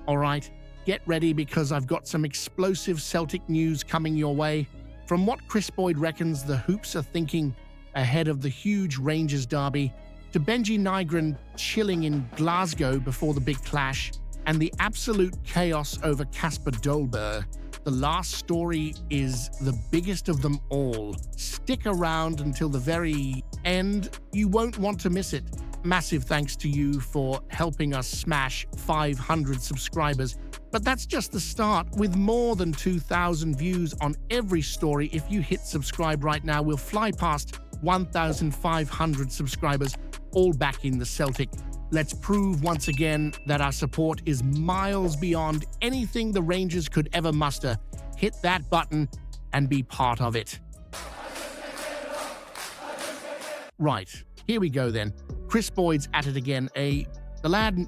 All right, get ready because I've got some explosive Celtic news coming your way. From what Kris Boyd reckons the Hoops are thinking ahead of the huge Rangers derby, to Benji Nygren chilling in Glasgow before the big clash, and the absolute chaos over Kasper Dolberg, the last story is the biggest of them all. Stick around until the very end. You won't want to miss it. Massive thanks to you for helping us smash 500 subscribers. But that's just the start. With more than 2,000 views on every story, if you hit subscribe right now, we'll fly past 1,500 subscribers, all backing the Celtic. Let's prove once again that our support is miles beyond anything the Rangers could ever muster. Hit that button and be part of it. Right, here we go then. Kris Boyd's at it again. The lad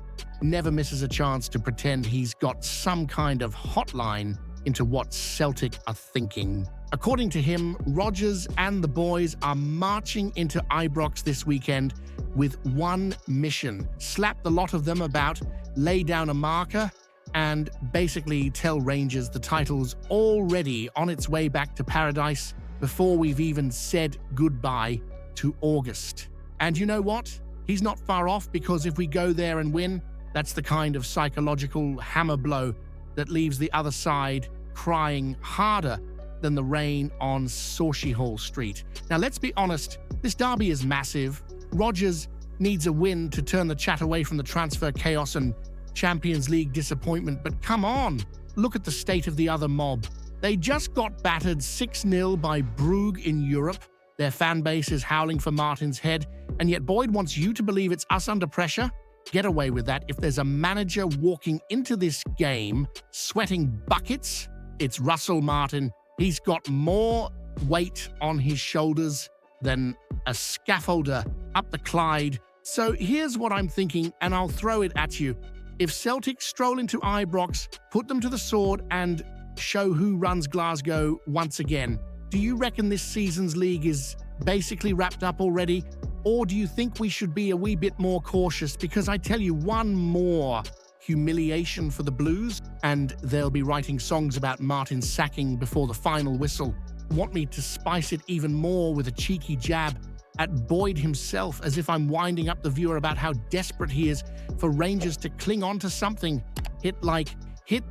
never misses a chance to pretend he's got some kind of hotline into what Celtic are thinking. According to him, Rodgers and the Bhoys are marching into Ibrox this weekend with one mission: slap the lot of them about, lay down a marker, and basically tell Rangers the title's already on its way back to paradise before we've even said goodbye to August. And you know what? He's not far off, because if we go there and win, that's the kind of psychological hammer blow that leaves the other side crying harder than the rain on Sauchy Hall Street. Now, let's be honest, this derby is massive. Rodgers needs a win to turn the chat away from the transfer chaos and Champions League disappointment, but come on, look at the state of the other mob. They just got battered 6-0 by Brugge in Europe. Their fan base is howling for Martin's head, and yet Boyd wants you to believe it's us under pressure? Get away with that. If there's a manager walking into this game sweating buckets, it's Russell Martin. He's got more weight on his shoulders than a scaffolder up the Clyde. So here's what I'm thinking, and I'll throw it at you. If Celtic stroll into Ibrox, put them to the sword, and show who runs Glasgow once again, do you reckon this season's league is basically wrapped up already? Or do you think we should be a wee bit more cautious? Because I tell you, one more humiliation for the Blues, and they'll be writing songs about Martin sacking before the final whistle. Want me to spice it even more with a cheeky jab at Boyd himself, as if I'm winding up the viewer about how desperate he is for Rangers to cling on to something. Hit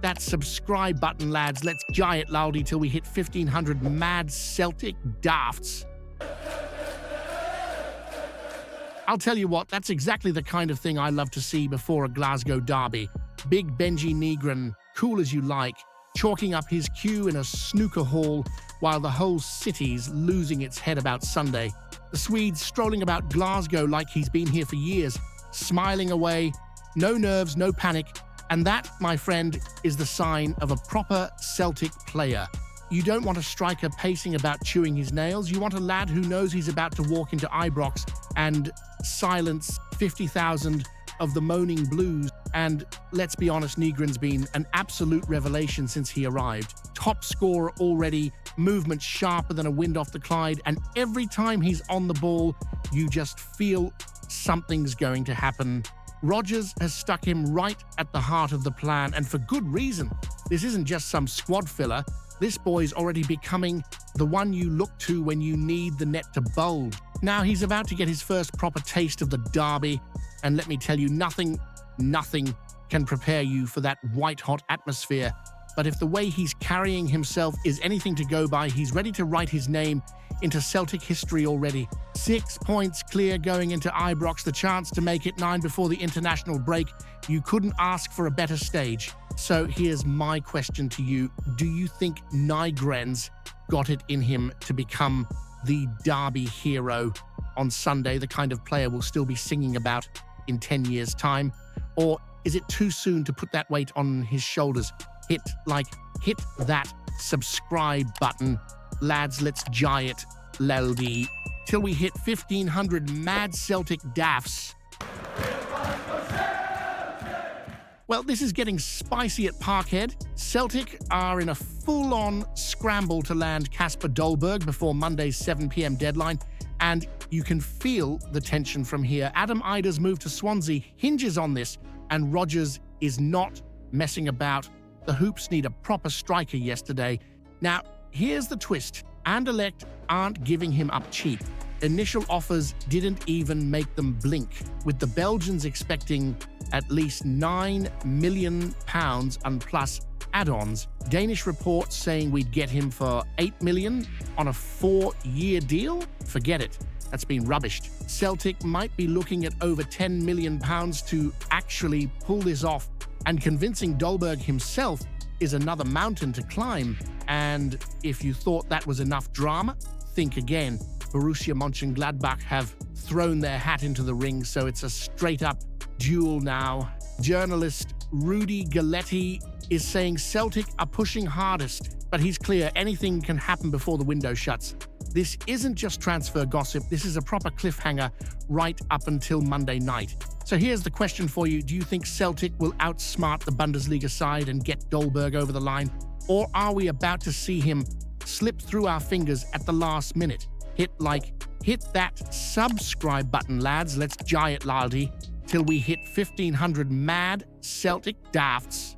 that subscribe button, lads. Let's jay it loudly till we hit 1,500 mad Celtic dafts. I'll tell you what, that's exactly the kind of thing I love to see before a Glasgow derby. Big Benji Nygren, cool as you like, chalking up his cue in a snooker hall while the whole city's losing its head about Sunday. The Swede's strolling about Glasgow like he's been here for years, smiling away, no nerves, no panic. And that, my friend, is the sign of a proper Celtic player. You don't want a striker pacing about chewing his nails. You want a lad who knows he's about to walk into Ibrox and silence 50,000 of the moaning Blues. And let's be honest, Nygren's been an absolute revelation since he arrived. Top scorer already, movement sharper than a wind off the Clyde, and every time he's on the ball, you just feel something's going to happen. Rodgers has stuck him right at the heart of the plan, and for good reason. This isn't just some squad filler. This boy's already becoming the one you look to when you need the net to bulge. Now he's about to get his first proper taste of the derby, and let me tell you, nothing can prepare you for that white-hot atmosphere. But if the way he's carrying himself is anything to go by, he's ready to write his name into Celtic history already. 6 points clear going into Ibrox, the chance to make it 9 before the international break. You couldn't ask for a better stage. So here's my question to you. Do you think Nygren's got it in him to become the derby hero on Sunday, the kind of player we'll still be singing about in 10 years' time? Or is it too soon to put that weight on his shoulders? Hit that subscribe button. Lads, let's jay it loudly till we hit 1,500 mad Celtic daffs. Well, this is getting spicy at Parkhead. Celtic are in a full-on scramble to land Kasper Dolberg before Monday's 7 p.m. deadline, and you can feel the tension from here. Adam Ida's move to Swansea hinges on this, and Rodgers is not messing about. The Hoops need a proper striker yesterday. Now, here's the twist. Anderlecht aren't giving him up cheap. Initial offers didn't even make them blink, with the Belgians expecting at least £9 million and plus add-ons. Danish reports saying we'd get him for $8 million on a 4-year deal? Forget it. That's been rubbished. Celtic might be looking at over £10 million to actually pull this off, and convincing Dolberg himself is another mountain to climb. And if you thought that was enough drama, think again. Borussia Mönchengladbach have thrown their hat into the ring, so it's a straight-up duel now. Journalist Rudy Galletti is saying Celtic are pushing hardest, but he's clear anything can happen before the window shuts. This isn't just transfer gossip, this is a proper cliffhanger right up until Monday night. So here's the question for you. Do you think Celtic will outsmart the Bundesliga side and get Dolberg over the line? Or are we about to see him slip through our fingers at the last minute? Hit that subscribe button, lads. Let's giant loyalty till we hit 1,500 mad Celtic dafts.